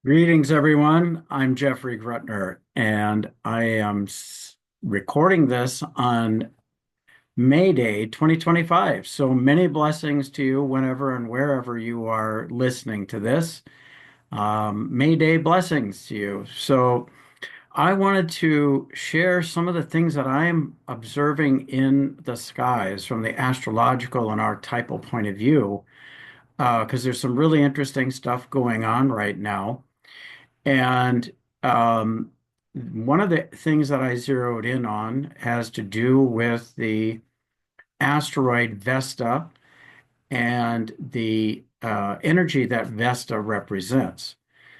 Greetings, everyone. I'm Jeffrey Grutner, and I am recording this on May Day 2025. So many blessings to you whenever and wherever you are listening to this. May Day blessings to you. So I wanted to share some of the things that I'm observing in the skies from the astrological and archetypal point of view, because there's some really interesting stuff going on right now. And um, one of the things that I zeroed in on has to do with the asteroid Vesta and the energy that Vesta represents.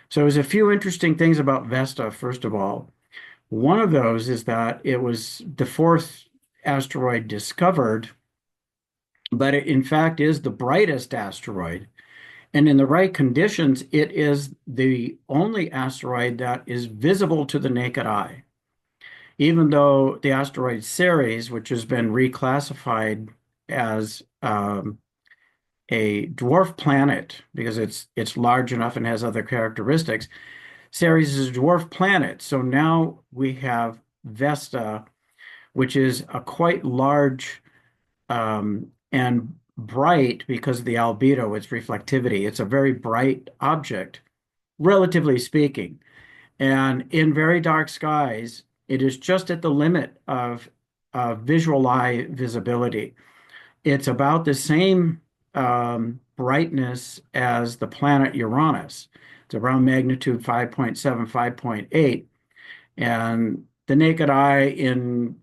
So there's a few interesting things about Vesta, first of all. One of those is that it was the fourth asteroid discovered, but it in fact is the brightest asteroid. And in the right conditions, it is the only asteroid that is visible to the naked eye. Even though the asteroid Ceres, which has been reclassified as a dwarf planet because it's large enough and has other characteristics, Ceres is a dwarf planet. So now we have Vesta, which is a quite large and bright because of the albedo, its reflectivity. It's a very bright object, relatively speaking. And in very dark skies, it is just at the limit of visual eye visibility. It's about the same brightness as the planet Uranus. It's around magnitude 5.7, 5.8. And the naked eye in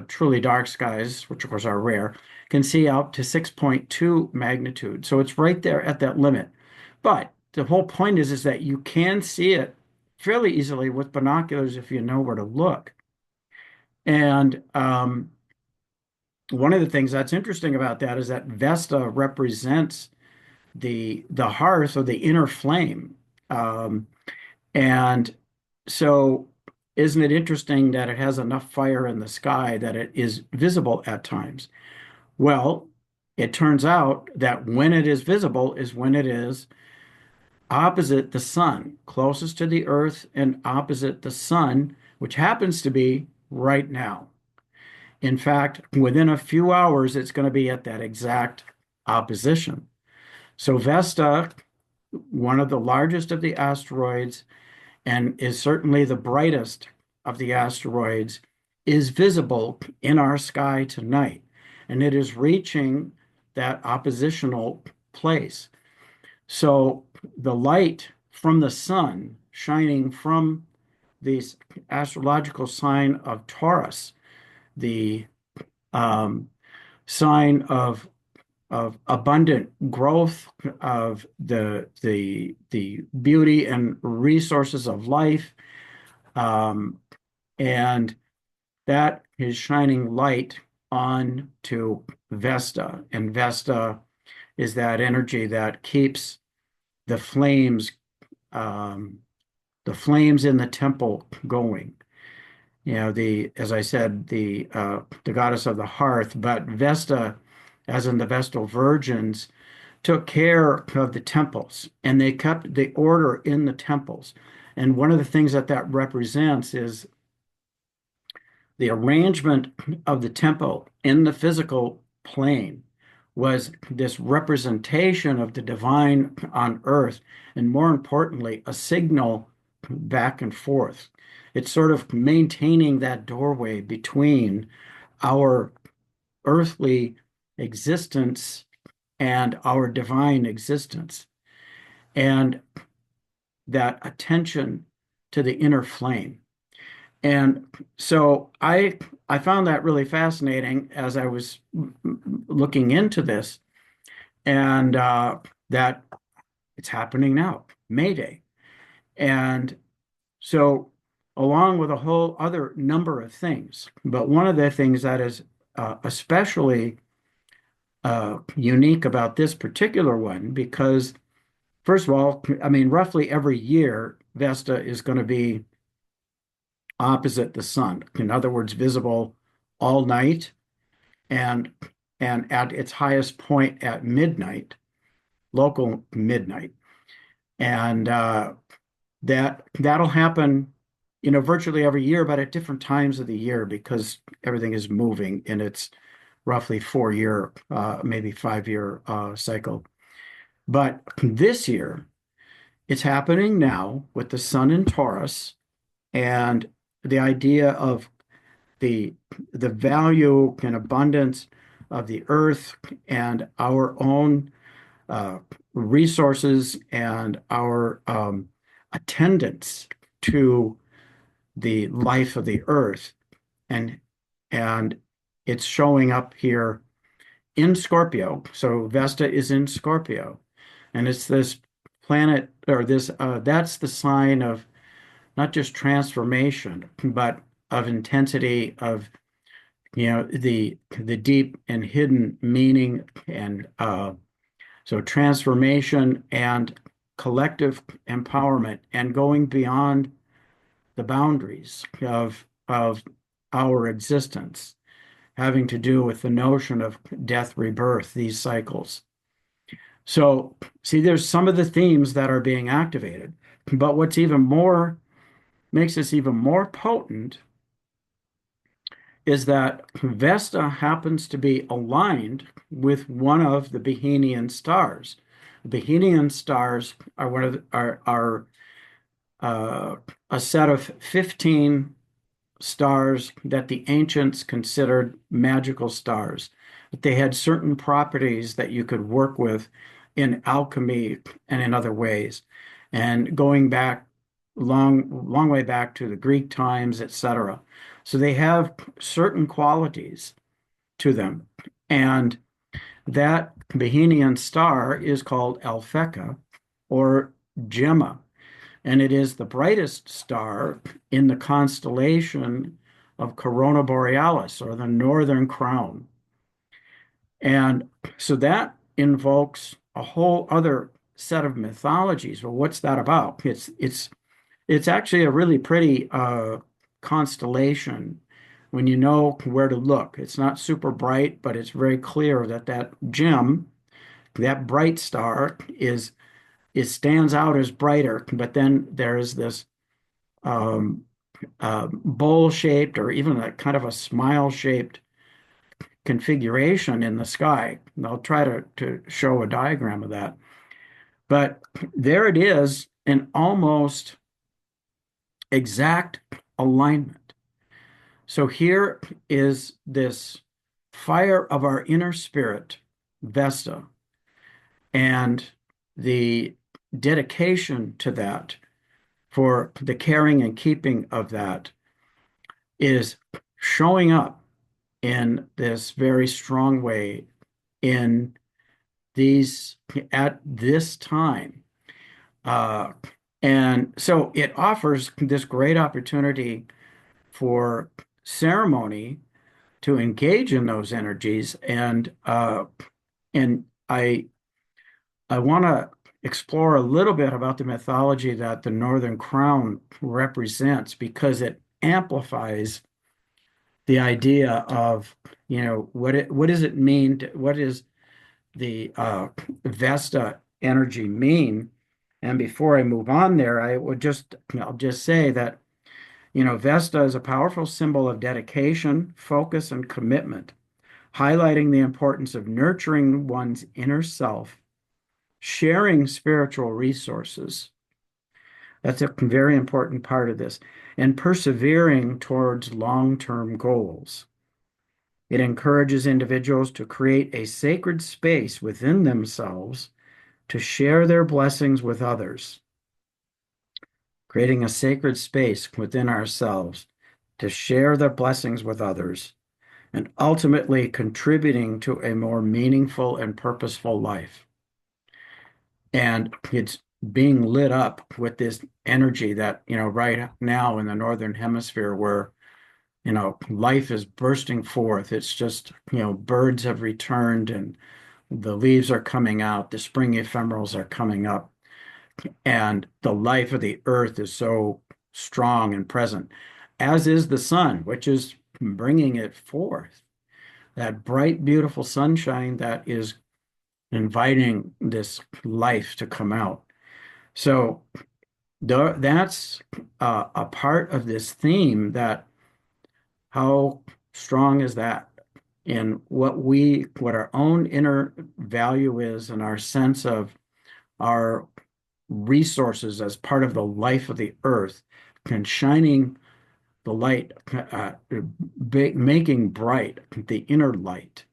truly dark skies, which of course are rare, can see out to 6.2 magnitude. So it's right there at that limit. But the whole point is that you can see it fairly easily with binoculars if you know where to look. And one of the things that's interesting about that is that Vesta represents the hearth or the inner flame. Um, and so isn't it interesting that it has enough fire in the sky that it is visible at times? Well, it turns out that when it is visible is when it is opposite the sun, closest to the earth and opposite the sun, which happens to be right now. In fact, within a few hours, it's going to be at that exact opposition. So Vesta, one of the largest of the asteroids, and is certainly the brightest of the asteroids, is visible in our sky tonight. And it is reaching that oppositional place. So the light from the sun shining from this astrological sign of Taurus, the um, sign of abundant growth of the beauty and resources of life, um, and that is shining light on to Vesta, and Vesta is that energy that keeps the flames, um, the flames in the temple going. You know, the as I said, the goddess of the hearth, but Vesta, as in the Vestal Virgins, took care of the temples and they kept the order in the temples. And one of the things that that represents is the arrangement of the temple in the physical plane was this representation of the divine on earth, and more importantly, a signal back and forth. It's sort of maintaining that doorway between our earthly existence and our divine existence, and that attention to the inner flame. And so I found that really fascinating as I was looking into this, and that it's happening now, May Day. And so, along with a whole other number of things, but one of the things that is especially unique about this particular one, because first of all, I mean, roughly every year, Vesta is going to be opposite the sun. In other words, visible all night and and at its highest point at midnight, local midnight. And that'll happen, virtually every year, but at different times of the year because everything is moving in its roughly 4 year, maybe 5 year cycle. But this year, it's happening now with the sun in Taurus and the idea of the the value and abundance of the earth and our own uh, resources and our attendance to the life of the earth and and it's showing up here in Scorpio. So Vesta is in Scorpio, and it's this planet or this that's the sign of not just transformation, but of intensity of the deep and hidden meaning and so transformation and collective empowerment and going beyond the boundaries of our existence, having to do with the notion of death, rebirth, these cycles. So, see, there's some of the themes that are being activated, but what's even more makes this even more potent is that Vesta happens to be aligned with one of the Behenian stars. The Behenian stars are are a set of 15 stars that the ancients considered magical stars. They had certain properties that you could work with in alchemy and in other ways. And going back long way back to the Greek times, etc. So they have certain qualities to them. And that Behenian star is called Alphecca or Gemma, and it is the brightest star in the constellation of Corona Borealis or the Northern Crown. And so that invokes a whole other set of mythologies. Well, what's that about? It's actually a really pretty constellation when you know where to look. It's not super bright, but it's very clear that that gem, that bright star, it stands out as brighter. But then there's this um, bowl-shaped or even a kind of a smile-shaped configuration in the sky. And I'll try to show a diagram of that. But there it is, an almost exact alignment. So here is this fire of our inner spirit, Vesta, and the dedication to that, for the caring and keeping of that, is showing up in this very strong way in these at this time. Uh, and so it offers this great opportunity for ceremony to engage in those energies. And I want to explore a little bit about the mythology that the Northern Crown represents because it amplifies the idea of, what does it mean? What is the Vesta energy mean? And before I move on there, I'll just say that, Vesta is a powerful symbol of dedication, focus, and commitment, highlighting the importance of nurturing one's inner self, sharing spiritual resources. That's a very important part of this, and persevering towards long-term goals. It encourages individuals to create a sacred space within themselves to share their blessings with others, creating a sacred space within ourselves to share their blessings with others, and ultimately contributing to a more meaningful and purposeful life. And it's being lit up with this energy that, right now in the Northern Hemisphere where, life is bursting forth. It's just, birds have returned and the leaves are coming out, the spring ephemerals are coming up, and the life of the earth is so strong and present, as is the sun, which is bringing it forth. That bright, beautiful sunshine that is inviting this life to come out. So That's a part of this theme that how strong is that in what our own inner value is and our sense of our resources as part of the life of the earth and shining the light, making bright the inner light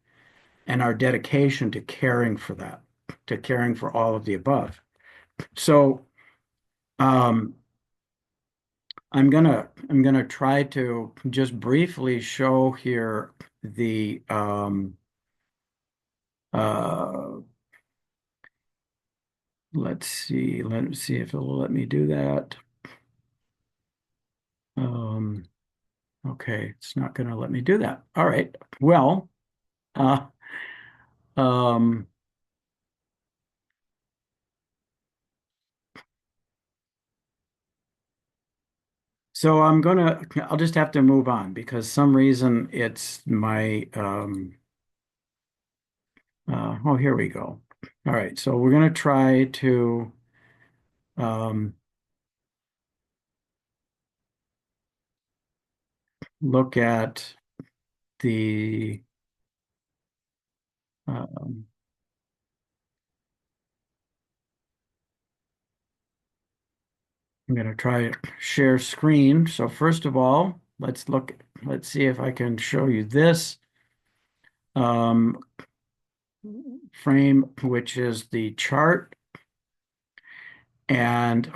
and our dedication to caring for that, to caring for all of the above. So, um, I'm gonna try to just briefly show here the uh, let's see if it'll let me do that. Um, okay, it's not gonna let me do that. All right. Well, uh, um, so I'll just have to move on because some reason it's my oh, here we go. All right, so we're gonna try to um, look at the um, I'm going to try share screen. So first of all, let's see if I can show you this um, frame, which is the chart, and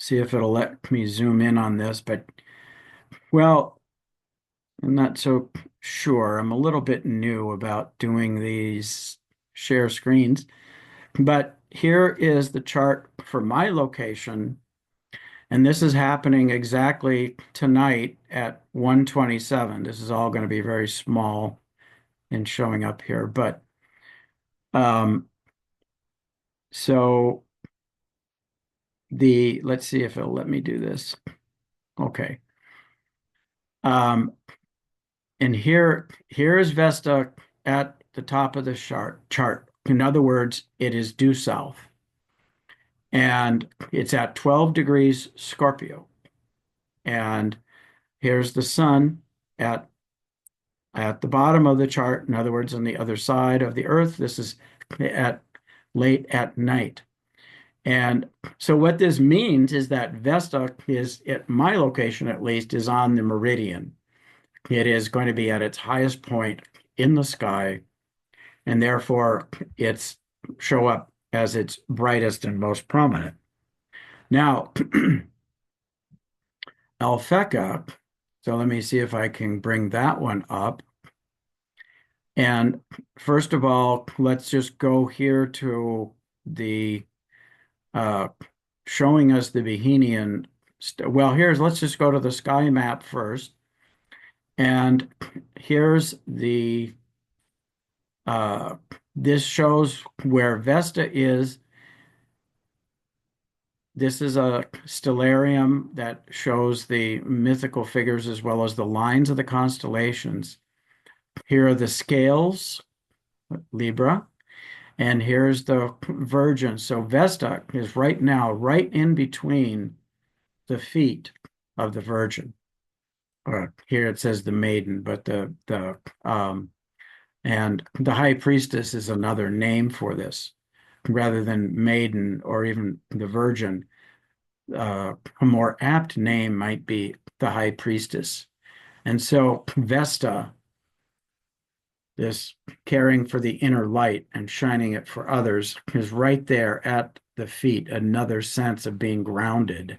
see if it'll let me zoom in on this. But, well, I'm not so sure. I'm a little bit new about doing these share screens. But here is the chart for my location. And this is happening exactly tonight at 1:27. This is all going to be very small and showing up here. But um, so let's see if it'll let me do this. Okay. Um, and here is Vesta at the top of the chart. In other words, it is due south. And it's at 12 degrees Scorpio. And here's the sun at the bottom of the chart. In other words, on the other side of the Earth. This is at late at night. And so what this means is that Vesta is, at my location at least, is on the meridian. It is going to be at its highest point in the sky, and therefore it's show up as its brightest and most prominent. Now, Alphecca, so let me see if I can bring that one up. And first of all, let's just go here to the uh, showing us the Behenian. Well, let's just go to the sky map first. And here's uh, this shows where Vesta is. This is a stellarium that shows the mythical figures as well as the lines of the constellations. Here are the scales, Libra, and here's the Virgin. So Vesta is right now right in between the feet of the Virgin. Or here it says the maiden, but the and the high priestess is another name for this, rather than maiden or even the Virgin. A more apt name might be the high priestess. And so Vesta, this caring for the inner light and shining it for others, is right there at the feet, another sense of being grounded.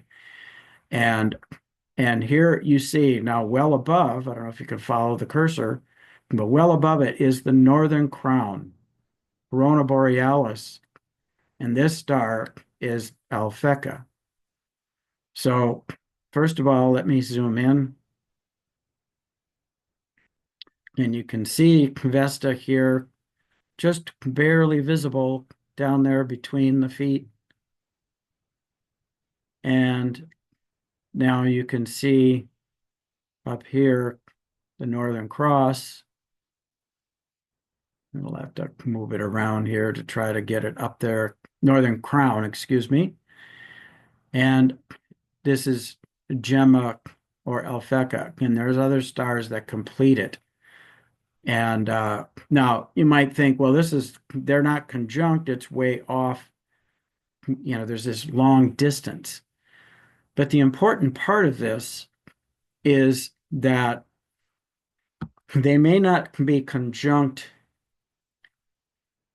And here you see now well above, I don't know if you can follow the cursor, but well above it is the northern crown, Corona Borealis. And this star is Alphecca. So first of all, let me zoom in. And you can see Vesta here, just barely visible down there between the feet. And now you can see up here the Northern Cross. We'll have to move it around here to try to get it up there. Northern Crown, excuse me. And this is Gemma or Alphecca, and there's other stars that complete it. And now you might think, well, they're not conjunct, it's way off. There's this long distance. But the important part of this is that they may not be conjunct,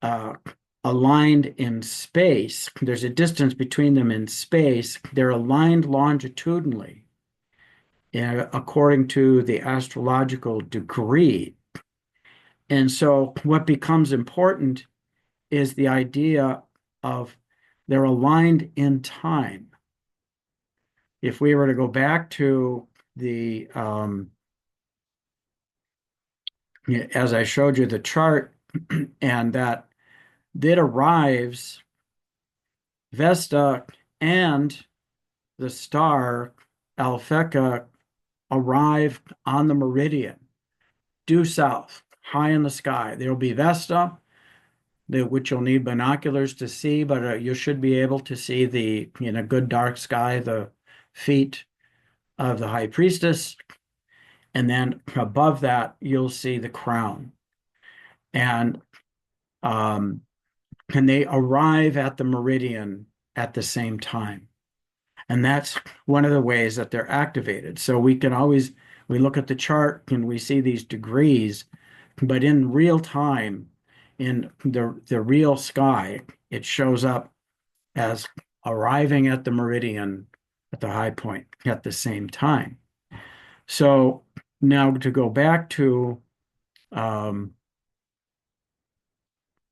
uh, aligned in space. There's a distance between them in space. They're aligned longitudinally, according to the astrological degree. And so what becomes important is the idea of they're aligned in time. If we were to go back to the, as I showed you the chart, and that arrives, Vesta and the star Alphecca arrive on the meridian, due south, high in the sky. There'll be Vesta, which you'll need binoculars to see, but you should be able to see in a good dark sky, the feet of the high priestess. And then above that, you'll see the crown. And they arrive at the meridian at the same time. And that's one of the ways that they're activated. So we look at the chart and we see these degrees, but in real time, in the real sky, it shows up as arriving at the meridian at the high point at the same time. So now to go back to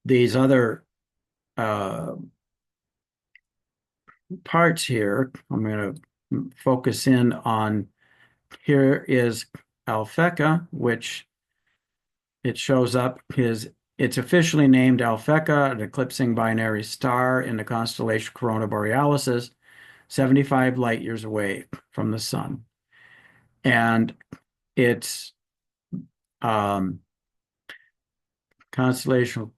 these other parts here, I'm going to focus in on, here is Alphecca, which it shows up it's officially named Alphecca, an eclipsing binary star in the constellation Corona Borealis, 75 light years away from the sun. And it's constellation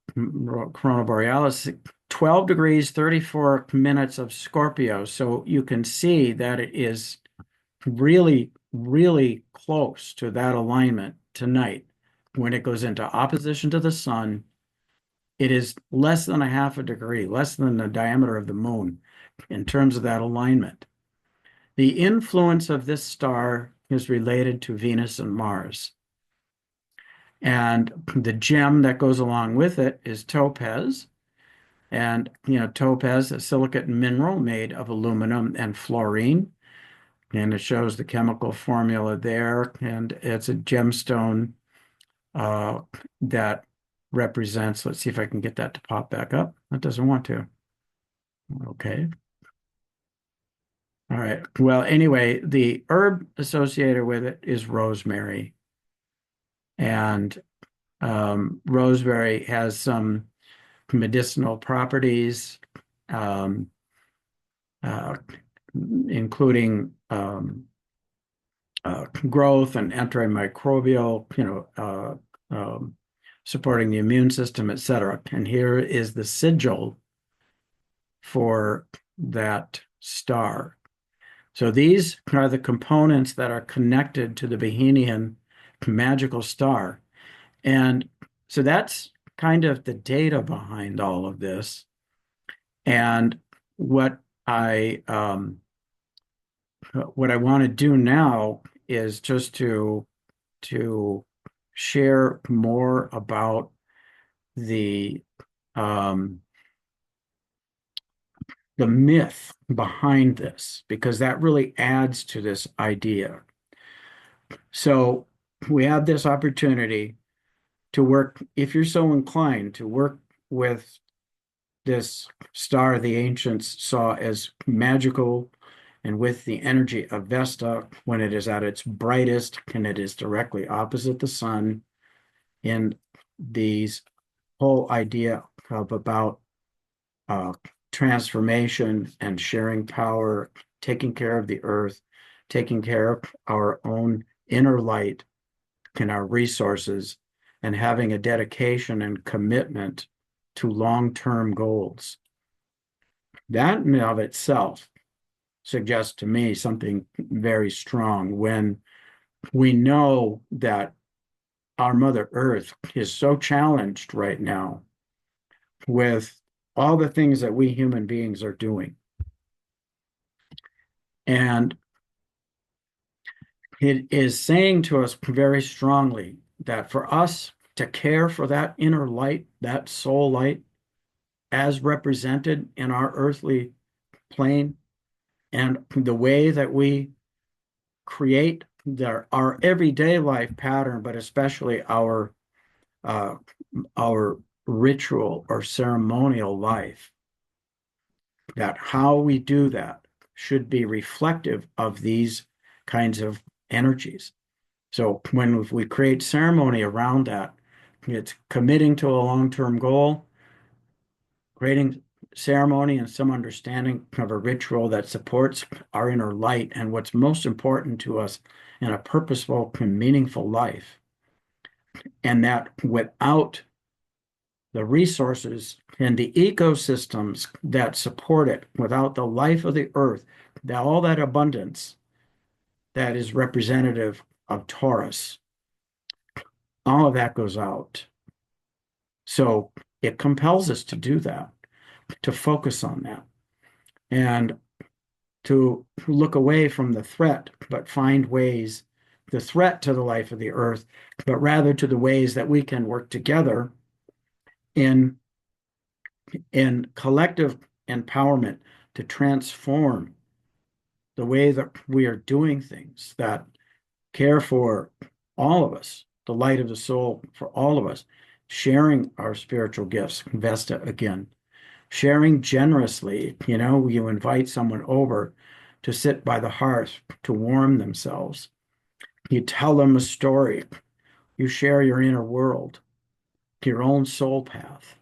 Corona Borealis, 12 degrees, 34 minutes of Scorpio. So you can see that it is really, really close to that alignment tonight. When it goes into opposition to the sun, it is less than a half a degree, less than the diameter of the moon in terms of that alignment. The influence of this star is related to Venus and Mars. And the gem that goes along with it is topaz. And, topaz, a silicate mineral made of aluminum and fluorine. And it shows the chemical formula there. And it's a gemstone that represents, let's see if I can get that to pop back up. That doesn't want to. Okay. All right. Well, anyway, the herb associated with it is rosemary. And rosemary has some medicinal properties, including growth and antimicrobial, supporting the immune system, etc. And here is the sigil for that star. So these are the components that are connected to the Behenian Magical Star. And so that's kind of the data behind all of this. And what I want to do now is just to share more about the myth behind this, because that really adds to this idea. So we have this opportunity to work, if you're so inclined, to work with this star the ancients saw as magical, and with the energy of Vesta when it is at its brightest, and it is directly opposite the sun, in these whole idea of about transformation and sharing power, taking care of the earth, taking care of our own inner light and our resources, and having a dedication and commitment to long-term goals. That in and of itself suggests to me something very strong when we know that our Mother Earth is so challenged right now with all the things that we human beings are doing. And it is saying to us very strongly that for us to care for that inner light, that soul light, as represented in our earthly plane, and the way that we create our everyday life pattern, but especially uh, our ritual or ceremonial life, that how we do that should be reflective of these kinds of energies. So when we create ceremony around that, it's committing to a long-term goal, creating ceremony and some understanding of a ritual that supports our inner light and what's most important to us in a purposeful and meaningful life. And that without the resources and the ecosystems that support it, without the life of the earth, all that abundance that is representative of Taurus, all of that goes out. So it compels us to do that, to focus on that, and to look away from the threat, but find ways, the threat to the life of the earth, but rather to the ways that we can work together in collective empowerment to transform the way that we are doing things that care for all of us, the light of the soul for all of us, sharing our spiritual gifts, Vesta again, sharing generously. You invite someone over to sit by the hearth to warm themselves. You tell them a story. You share your inner world, your own soul path.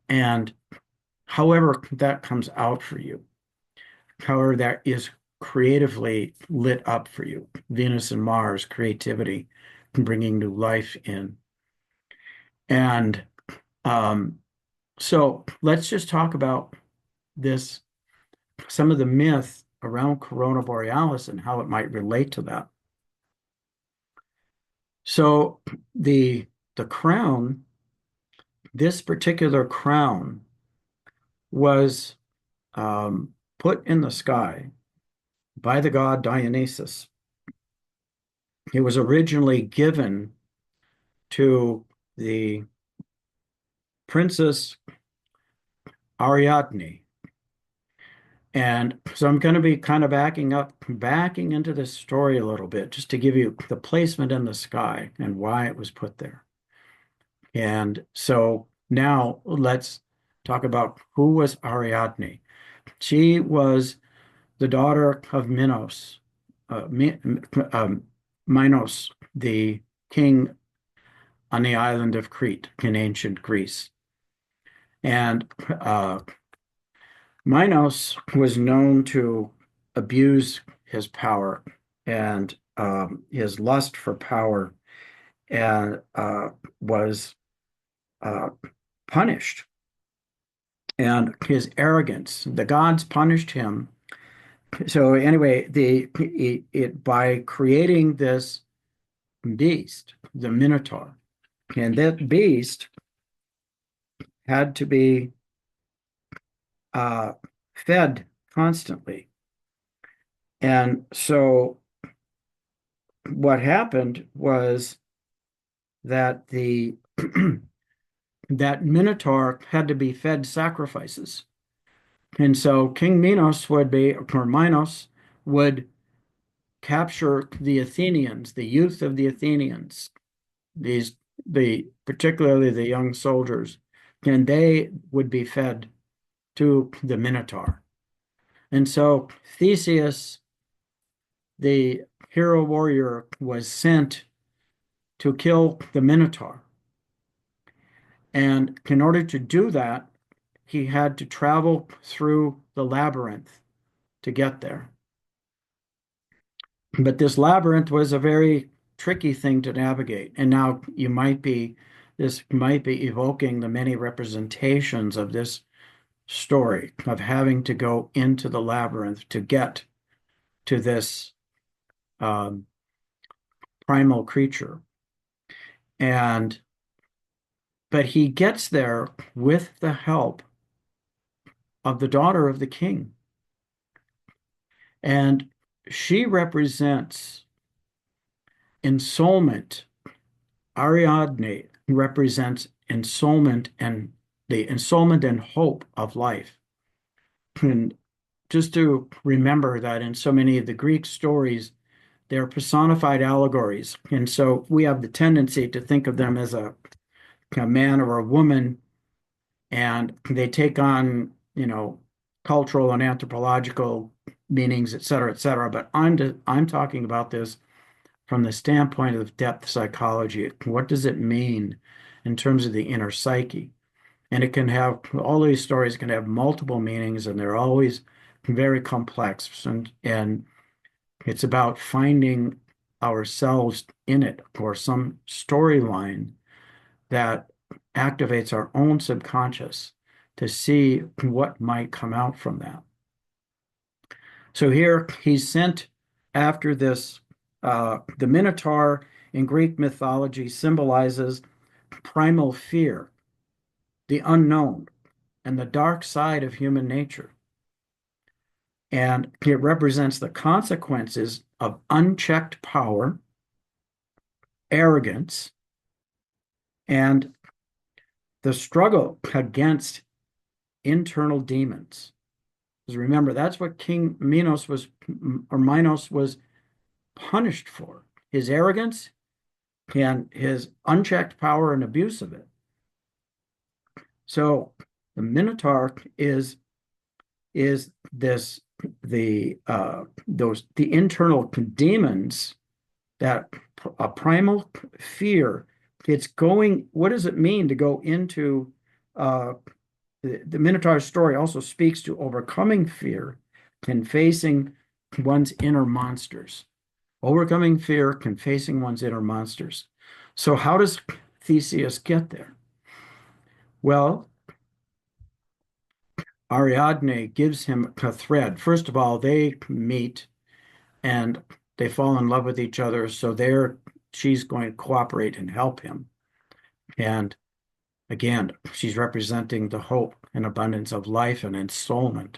And however that comes out for you, however that is creatively lit up for you, Venus and Mars, creativity, bringing new life in. And so let's just talk about this, some of the myth around Corona Borealis and how it might relate to that. So the crown, this particular crown, was put in the sky by the god Dionysus. It was originally given to the Princess Ariadne. And so I'm going to be kind of backing into this story a little bit, just to give you the placement in the sky and why it was put there. And so now let's talk about who was Ariadne. She was the daughter of Minos, Minos, the king on the island of Crete in ancient Greece. And Minos was known to abuse his power and his lust for power, and was punished. And his arrogance, the gods punished him. So anyway, by creating this beast, the Minotaur, and that beast had to be fed constantly. And so what happened was that that Minotaur had to be fed sacrifices. And so King Minos would capture the Athenians, the youth of the Athenians, particularly the young soldiers, and they would be fed to the Minotaur. And so Theseus, the hero warrior, was sent to kill the Minotaur. And in order to do that, he had to travel through the labyrinth to get there. But this labyrinth was a very tricky thing to navigate. And now this might be evoking the many representations of this story of having to go into the labyrinth to get to this um, primal creature. And but he gets there with the help of the daughter of the king. And she represents ensoulment. Ariadne represents ensoulment and the ensoulment and hope of life. And just to remember that in so many of the Greek stories, they're personified allegories. And so we have the tendency to think of them as a man or a woman, and they take on, cultural and anthropological meanings, et cetera, et cetera. But I'm talking about this from the standpoint of depth psychology. What does it mean in terms of the inner psyche? And it can have all these stories can have multiple meanings, and they're always very complex. And it's about finding ourselves in it or some storyline that activates our own subconscious to see what might come out from that. So here he's sent after this. The Minotaur in Greek mythology symbolizes primal fear, the unknown, and the dark side of human nature. And it represents the consequences of unchecked power, arrogance, and the struggle against internal demons. Because remember, that's what King Minos was punished for, his arrogance and his unchecked power and abuse of it. So the Minotaur is this the internal demons that a primal fear. It's going. What does it mean to go into the Minotaur story? Also speaks to overcoming fear and facing one's inner monsters. Overcoming fear and facing one's inner monsters. So how does Theseus get there? Well, Ariadne gives him a thread. First of all, they meet and they fall in love with each other. So she's going to cooperate and help him. And again, she's representing the hope and abundance of life and ensoulment.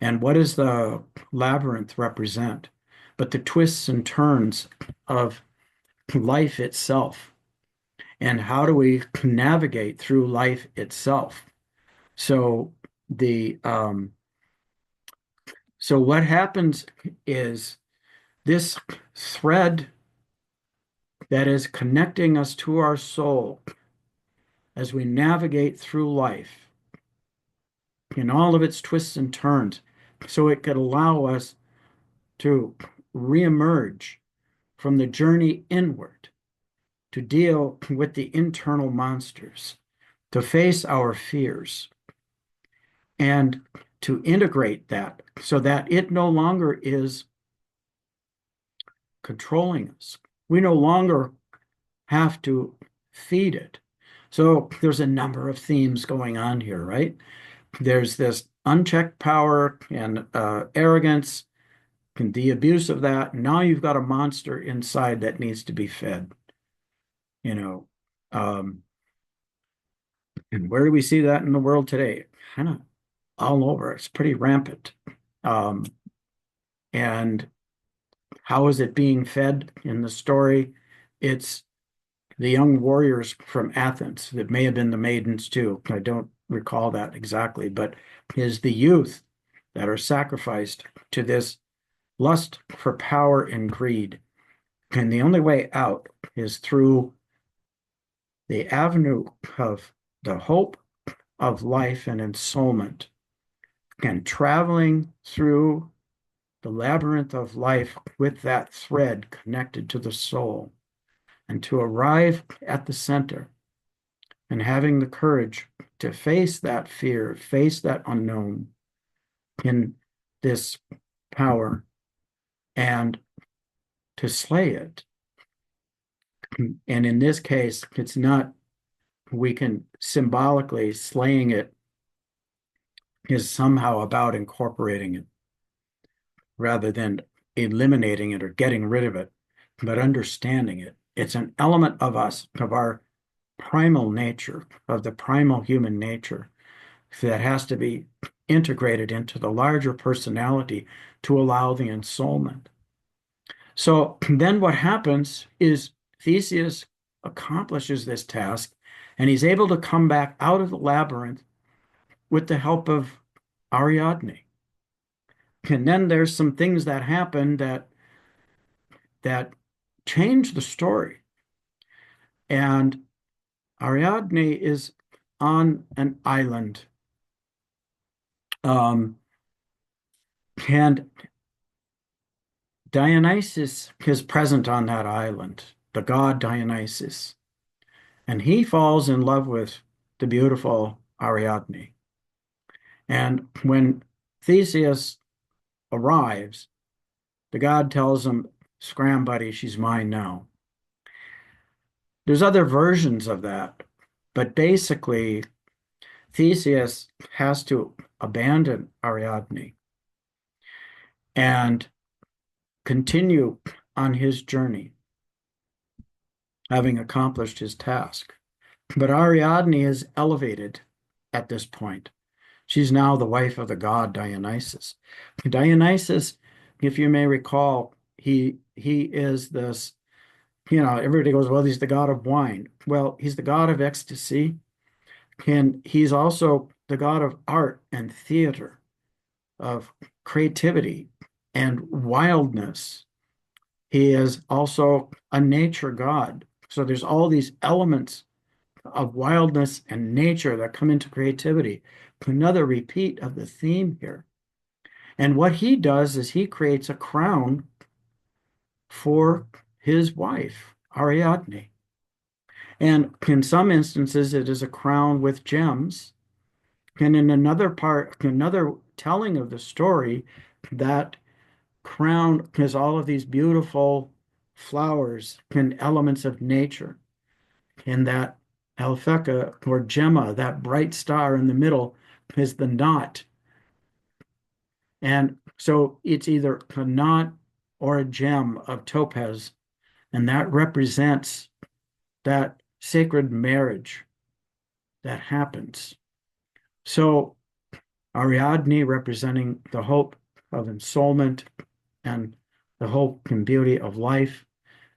And what does the labyrinth represent? But the twists and turns of life itself. And how do we navigate through life itself? So the so what happens is this thread that is connecting us to our soul as we navigate through life in all of its twists and turns, so it could allow us to reemerge from the journey inward, to deal with the internal monsters, to face our fears, and to integrate that so that it no longer is controlling us. We no longer have to feed it. So there's a number of themes going on here, right? There's this unchecked power and arrogance and the abuse of that. Now you've got a monster inside that needs to be fed, you know. And where do we see that in the world today? Kind of all over. It's pretty rampant. Um, and how is it being fed in the story? It's the young warriors from Athens. That may have been the maidens too. I don't recall that exactly, but is the youth that are sacrificed to this lust for power and greed. And the only way out is through the avenue of the hope of life and ensoulment, and traveling through the labyrinth of life with that thread connected to the soul, and to arrive at the center and having the courage to face that fear, face that unknown in this power, and to slay it. And in this case, it's not, we can symbolically slaying it is somehow about incorporating it rather than eliminating it or getting rid of it, but understanding it. It's an element of us, of our primal nature, of the primal human nature that has to be integrated into the larger personality to allow the ensoulment. So then what happens is Theseus accomplishes this task and he's able to come back out of the labyrinth with the help of Ariadne. And then there's some things that happen that change the story. And Ariadne is on an island. And Dionysus is present on that island, the god Dionysus. And he falls in love with the beautiful Ariadne. And when Theseus arrives, the god tells him, "Scram, buddy, she's mine now." There's other versions of that, but basically, Theseus has to abandon Ariadne and continue on his journey, having accomplished his task. But Ariadne is elevated at this point. She's now the wife of the god Dionysus. Dionysus, if you may recall, he is this, everybody goes, well, he's the god of wine. Well, he's the god of ecstasy, and he's also the god of art and theater, of creativity and wildness. He is also a nature god. So there's all these elements of wildness and nature that come into creativity. Another repeat of the theme here. And what he does is he creates a crown for his wife, Ariadne. And in some instances, it is a crown with gems. And in another telling of the story, that crown has all of these beautiful flowers and elements of nature. And that Alphecca or Gemma, that bright star in the middle, is the knot. And so it's either a knot or a gem of topaz, and that represents that sacred marriage that happens. So Ariadne representing the hope of ensoulment and the hope and beauty of life,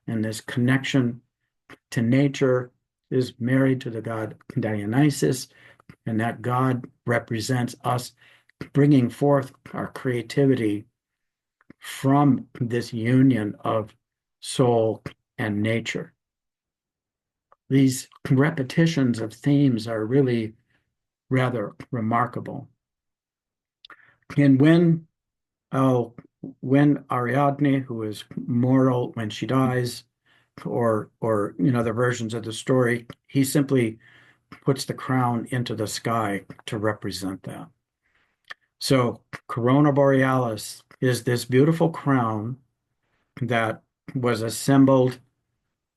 and this connection to nature, is married to the god Dionysus, and that god represents us bringing forth our creativity from this union of soul and nature. These repetitions of themes are really rather remarkable. And when Ariadne, who is mortal when she dies, or the versions of the story, he simply puts the crown into the sky to represent that. So Corona Borealis is this beautiful crown that was assembled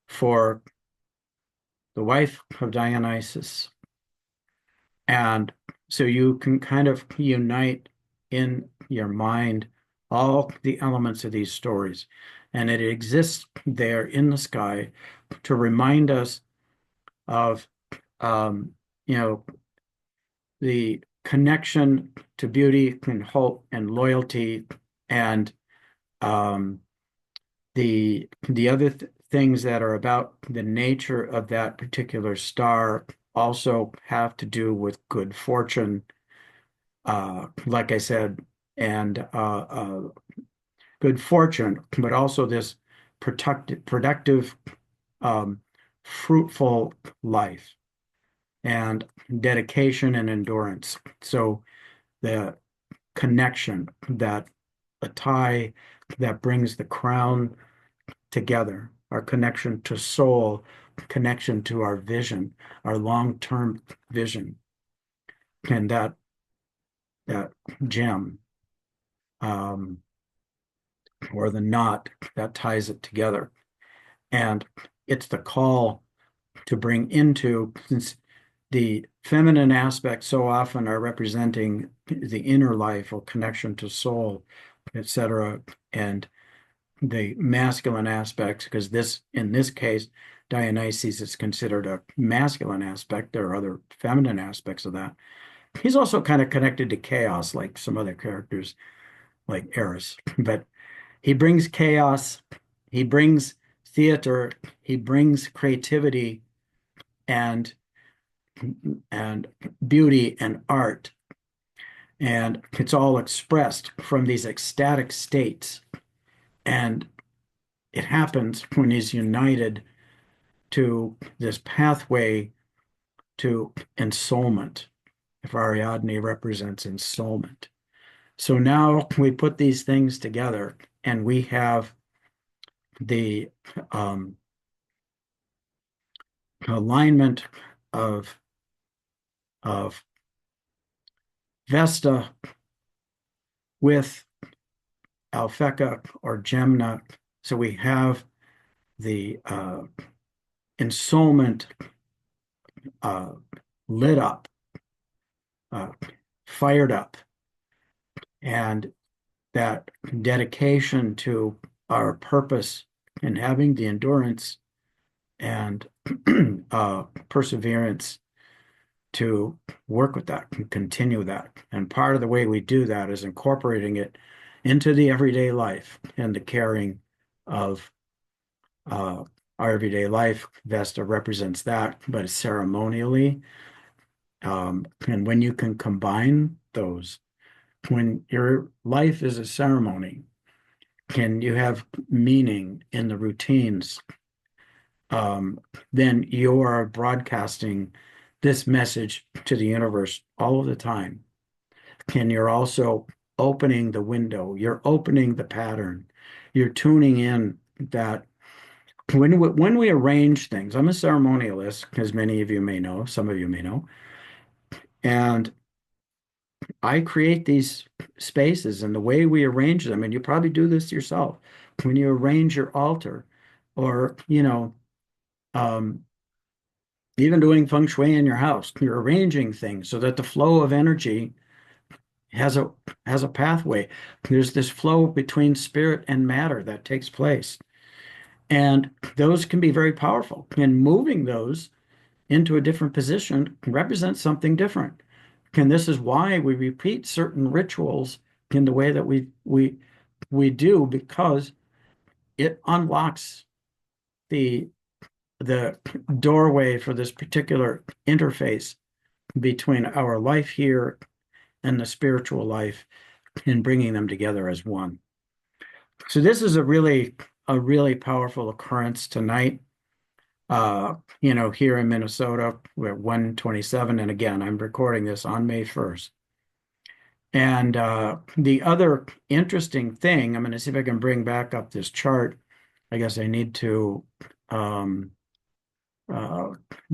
for the wife of Dionysus. And so you can kind of unite in your mind all the elements of these stories. And it exists there in the sky to remind us of, the connection to beauty and hope and loyalty, and the other things that are about the nature of that particular star also have to do with good fortune, like I said, and good fortune, but also this productive, fruitful life and dedication and endurance. So the connection, that a tie that brings the crown together, our connection to soul, connection to our vision, our long-term vision, and that gem, or the knot that ties it together. And it's the call to bring into, since the feminine aspects so often are representing the inner life or connection to soul, etc. And the masculine aspects, because in this case, Dionysus is considered a masculine aspect. There are other feminine aspects of that. He's also kind of connected to chaos, like some other characters, like Eris. But he brings chaos, he brings theater, he brings creativity and and beauty and art. And it's all expressed from these ecstatic states. And it happens when he's united to this pathway to ensoulment, if Ariadne represents ensoulment. So now we put these things together and we have the alignment of, of Vesta with Alphecca or Gemna. So we have the ensoulment uh, lit up, uh, fired up, and that dedication to our purpose and having the endurance and perseverance to work with that and continue that. And part of the way we do that is incorporating it into the everyday life and the caring of uh, our everyday life. Vesta represents that, but ceremonially. And when you can combine those, when your life is a ceremony, and you have meaning in the routines, then you are broadcasting this message to the universe all of the time. And you're also opening the window, you're opening the pattern, you're tuning in that when we arrange things, I'm a ceremonialist, as many of you may know, some of you may know, and I create these spaces and the way we arrange them, and you probably do this yourself, when you arrange your altar or, um, even doing feng shui in your house, you're arranging things so that the flow of energy has a pathway. There's this flow between spirit and matter that takes place. And those can be very powerful. And moving those into a different position represents something different. And this is why we repeat certain rituals in the way that we do, because it unlocks the the doorway for this particular interface between our life here and the spiritual life and bringing them together as one. So this is a really powerful occurrence tonight. Here in Minnesota, we're at 127, and again, I'm recording this on May 1st. And the other interesting thing, I'm going to see if I can bring back up this chart. I guess I need to um, uh,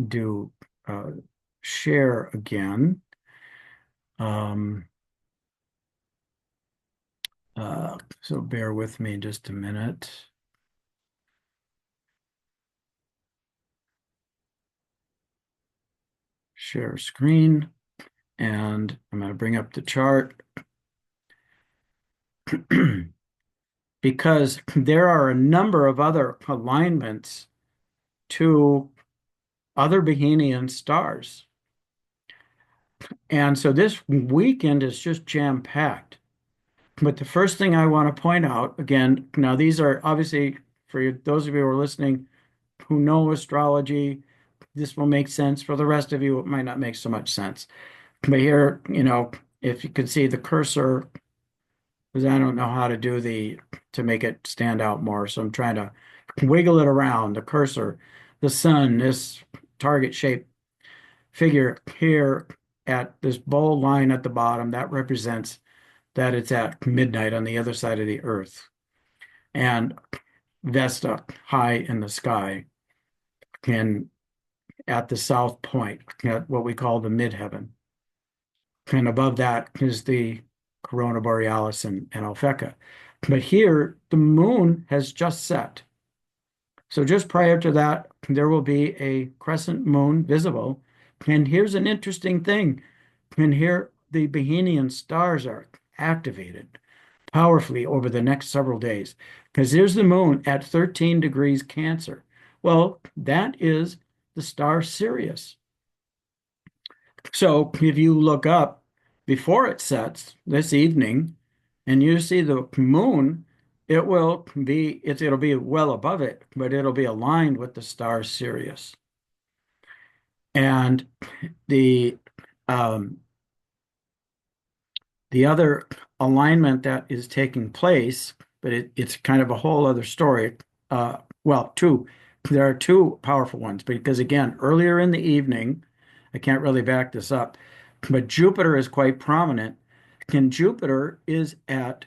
do share again. Um, so bear with me just a minute. Share screen, and I'm going to bring up the chart because there are a number of other alignments to other Behenian stars. And so this weekend is just jam-packed. But the first thing I want to point out, again, now these are obviously for those of you who are listening who know astrology, this will make sense. For the rest of you, it might not make so much sense. But here, if you can see the cursor, because I don't know how to to make it stand out more. So I'm trying to wiggle it around the cursor, the sun, this target shaped figure here at this bold line at the bottom, that represents that it's at midnight on the other side of the earth. And Vesta high in the sky and at the south point, at what we call the midheaven. And above that is the Corona Borealis and Alphecca. But here, the moon has just set. So just prior to that, there will be a crescent moon visible. And here's an interesting thing. And here, the Behenian stars are activated. powerfully over the next several days. Because here's the moon at 13 degrees Cancer. Well, that is the star Sirius. So if you look up before it sets this evening and you see the moon, it'll be well above it, but it'll be aligned with the star Sirius. And the um, the other alignment that is taking place, but it's kind of a whole other story. Well, two. There are two powerful ones because again, earlier in the evening, I can't really back this up, but Jupiter is quite prominent. And Jupiter is at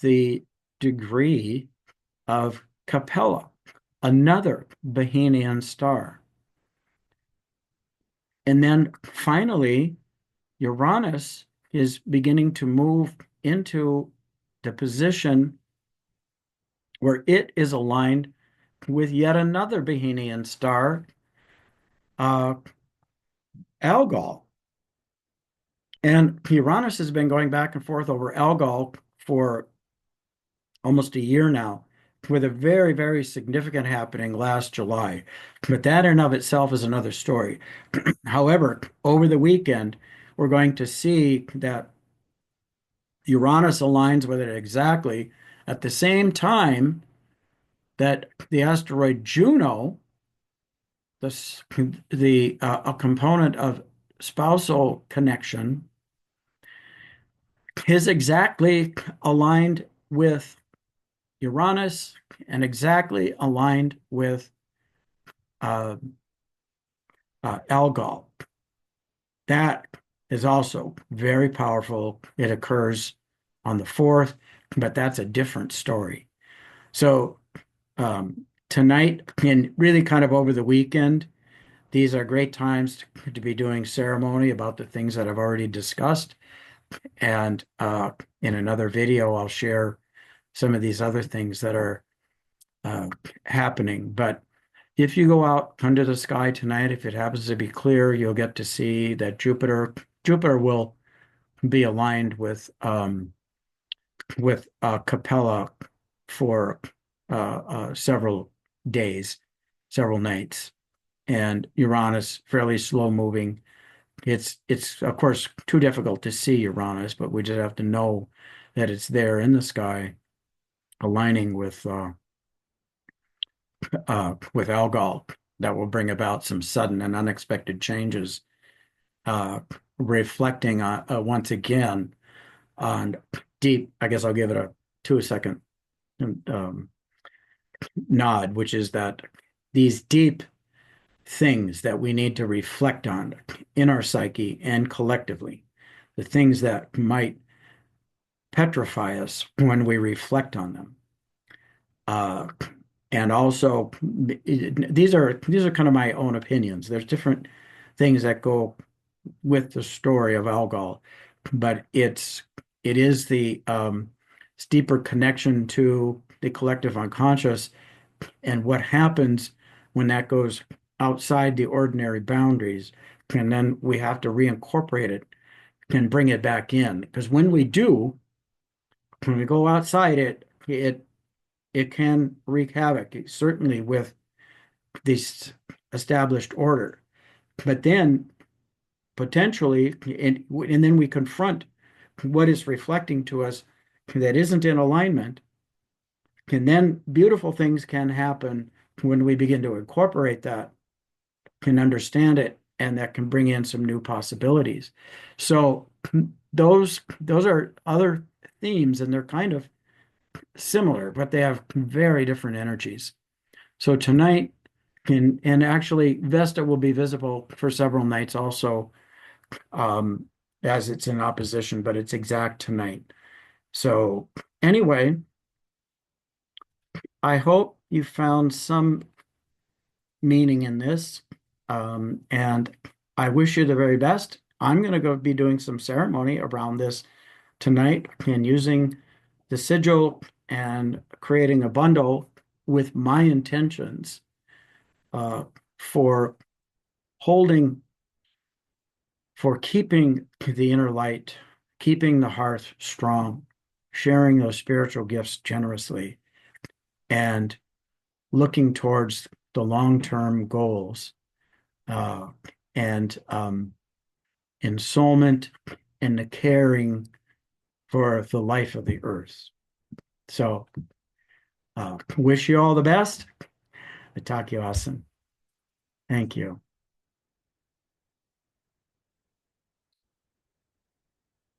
the degree of Capella, another Behenian star. And then finally, Uranus is beginning to move into the position where it is aligned with yet another Behenian star, uh, Algol. And Uranus has been going back and forth over Algol for almost a year now, with a very, very significant happening last July. But that in of itself is another story. However, over the weekend, we're going to see that Uranus aligns with it exactly at the same time that the asteroid Juno, a component of spousal connection, is exactly aligned with Uranus and exactly aligned with uh, Algol. That is also very powerful. It occurs on the 4th, but that's a different story. So tonight and really kind of over the weekend, these are great times to be doing ceremony about the things that I've already discussed. And in another video, I'll share some of these other things that are happening. But if you go out under the sky tonight, if it happens to be clear, you'll get to see that Jupiter will be aligned with Capella for several days, several nights, and Uranus fairly slow moving. It's of course too difficult to see Uranus, but we just have to know that it's there in the sky, aligning with Algol that will bring about some sudden and unexpected changes, uh, reflecting on once again on deep. I guess I'll give it a 2 second um, nod, which is that these deep things that we need to reflect on in our psyche and collectively, the things that might petrify us when we reflect on them. Uh, and also, these are kind of my own opinions. There's different things that go with the story of Algol, but it is the steeper connection to the collective unconscious and what happens when that goes outside the ordinary boundaries, and then we have to reincorporate it and bring it back in. Because when we do, when we go outside it can wreak havoc, certainly with this established order. But then potentially, and then we confront what is reflecting to us that isn't in alignment, and then beautiful things can happen when we begin to incorporate that, can understand it, and that can bring in some new possibilities. So those are other themes, and they're kind of similar, but they have very different energies. So tonight, and actually Vesta will be visible for several nights also, um, as it's in opposition, but it's exact tonight. So anyway, I hope you found some meaning in this, and I wish you the very best. I'm going to go be doing some ceremony around this tonight and using the sigil and creating a bundle with my intentions uh, for holding, for keeping the inner light, keeping the hearth strong, sharing those spiritual gifts generously and looking towards the long-term goals, uh, and ensoulment and the caring for the life of the earth. So, wish you all the best. Itake-asan. Thank you.